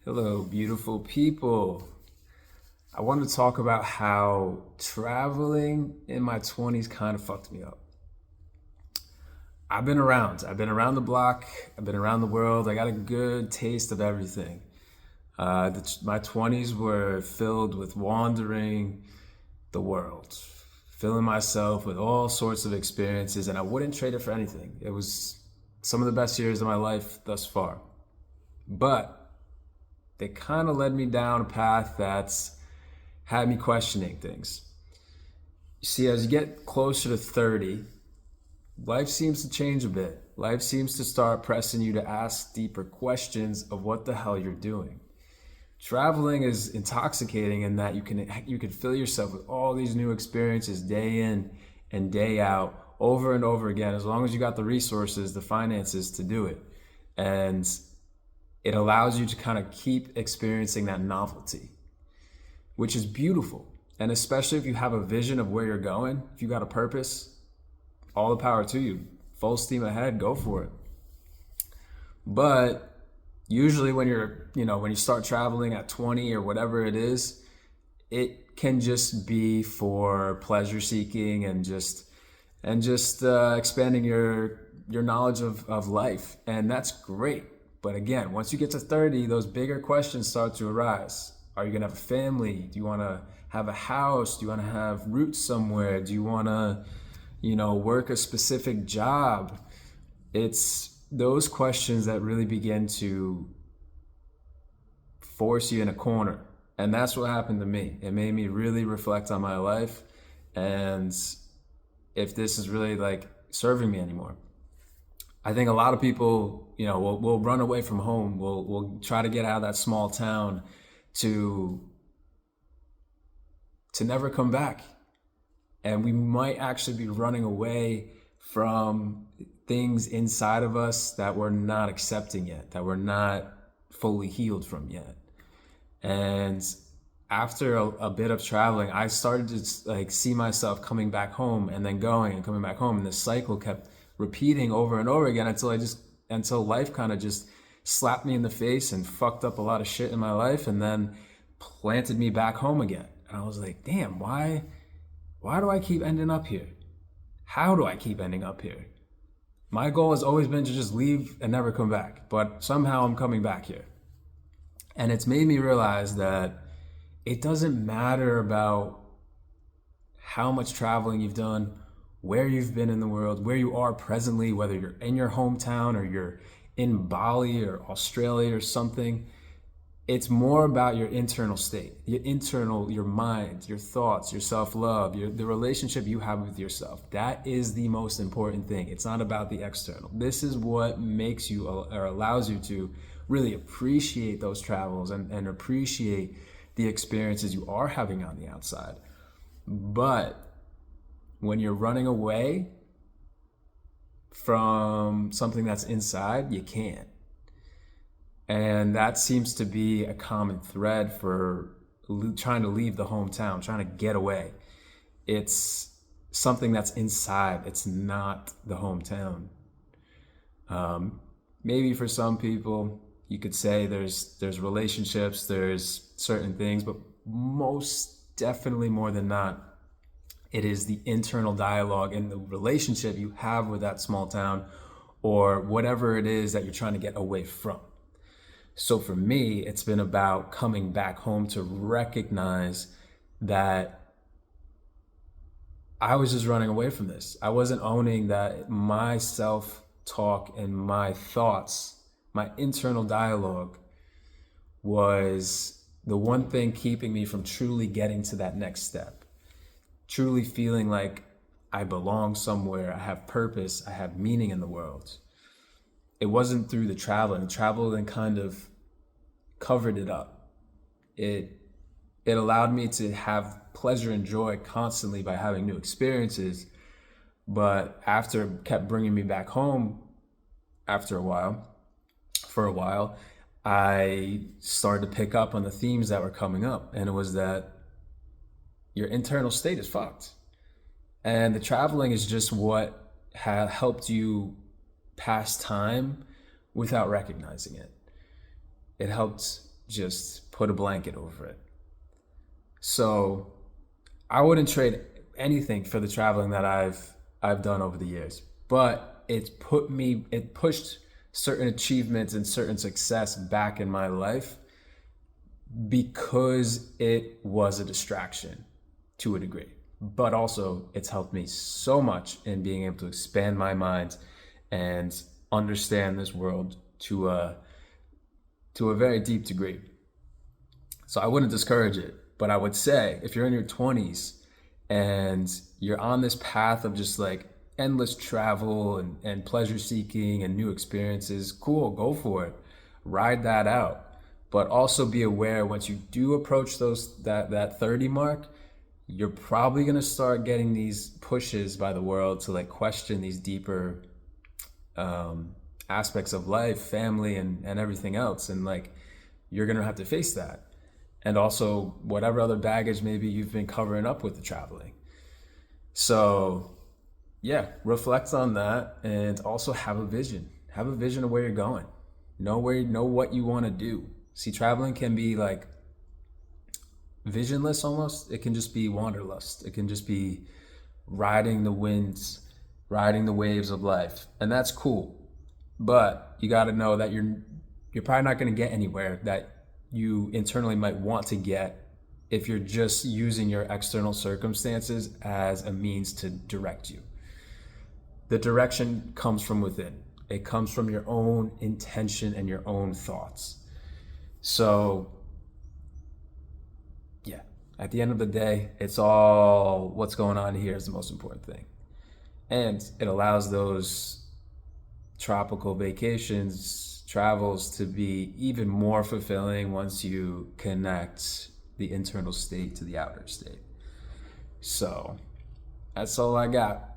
Hello, beautiful people. I want to talk about how traveling in my 20s kind of fucked me up. I've been around. I've been around the block. I've been around the world. I got a good taste of everything. My 20s were filled with wandering the world, filling myself with all sorts of experiences, and I wouldn't trade it for anything. It was some of the best years of my life thus far. But they kind of led me down a path that's had me questioning things. You see, as you get closer to 30, life seems to change a bit. Life seems to start pressing you to ask deeper questions of what the hell you're doing. Traveling is intoxicating in that you can fill yourself with all these new experiences day in and day out, over and over again, as long as you got the resources, the finances to do it. And it allows you to kind of keep experiencing that novelty, which is beautiful. And especially if you have a vision of where you're going, if you got a purpose, all the power to you. Full steam ahead, go for it. But usually when you start traveling at 20 or whatever it is, it can just be for pleasure seeking and just expanding your knowledge of life. And that's great. But again, once you get to 30, those bigger questions start to arise. Are you gonna have a family? Do you wanna have a house? Do you wanna have roots somewhere? Do you wanna, work a specific job? It's those questions that really begin to force you in a corner. And that's what happened to me. It made me really reflect on my life and if this is really like serving me anymore. I think a lot of people, will run away from home. We'll try to get out of that small town to never come back. And we might actually be running away from things inside of us that we're not accepting yet, that we're not fully healed from yet. And after a bit of traveling, I started to see myself coming back home and then going and coming back home. And this cycle kept repeating over and over again until life kind of just slapped me in the face and fucked up a lot of shit in my life and then planted me back home again. And I was like, damn, why do I keep ending up here? How do I keep ending up here? My goal has always been to just leave and never come back, but somehow I'm coming back here. And it's made me realize that it doesn't matter about how much traveling you've done, where you've been in the world, where you are presently, whether you're in your hometown or you're in Bali or Australia or something. It's more about your internal state, your mind, your thoughts, your self-love, the relationship you have with yourself. That is the most important thing. It's not about the external. This is what makes you or allows you to really appreciate those travels and appreciate the experiences you are having on the outside. But when you're running away from something that's inside, you can't. And that seems to be a common thread for trying to leave the hometown, trying to get away. It's something that's inside. It's not the hometown. Maybe for some people, you could say there's relationships, there's certain things, but most definitely more than not, it is the internal dialogue and the relationship you have with that small town or whatever it is that you're trying to get away from. So for me, it's been about coming back home to recognize that I was just running away from this. I wasn't owning that my self-talk and my thoughts, my internal dialogue was the one thing keeping me from truly getting to that next step. Truly feeling like I belong somewhere, I have purpose, I have meaning in the world. It wasn't through the traveling. The traveling kind of covered it up. It allowed me to have pleasure and joy constantly by having new experiences. But after it kept bringing me back home for a while, I started to pick up on the themes that were coming up. And it was that your internal state is fucked. And the traveling is just what helped you pass time without recognizing it. It helped just put a blanket over it. So I wouldn't trade anything for the traveling that I've done over the years. But it pushed certain achievements and certain success back in my life because it was a distraction to a degree. But also it's helped me so much in being able to expand my mind and understand this world to a very deep degree. So I wouldn't discourage it, but I would say if you're in your 20s and you're on this path of just like endless travel and pleasure seeking and new experiences, cool, go for it. Ride that out. But also be aware once you do approach that 30 mark, you're probably going to start getting these pushes by the world to like question these deeper aspects of life, family, and everything else. And like, you're going to have to face that. And also whatever other baggage maybe you've been covering up with the traveling. So yeah, reflect on that and also have a vision. Have a vision of where you're going. Know what you want to do. See, traveling can be like visionless almost. It can just be wanderlust. It can just be riding the winds, riding the waves of life. And that's cool. But you got to know that you're probably not going to get anywhere that you internally might want to get if you're just using your external circumstances as a means to direct you. The direction comes from within. It comes from your own intention and your own thoughts. So, yeah, at the end of the day, it's all what's going on here is the most important thing. And it allows those tropical vacations, travels to be even more fulfilling once you connect the internal state to the outer state. So, that's all I got.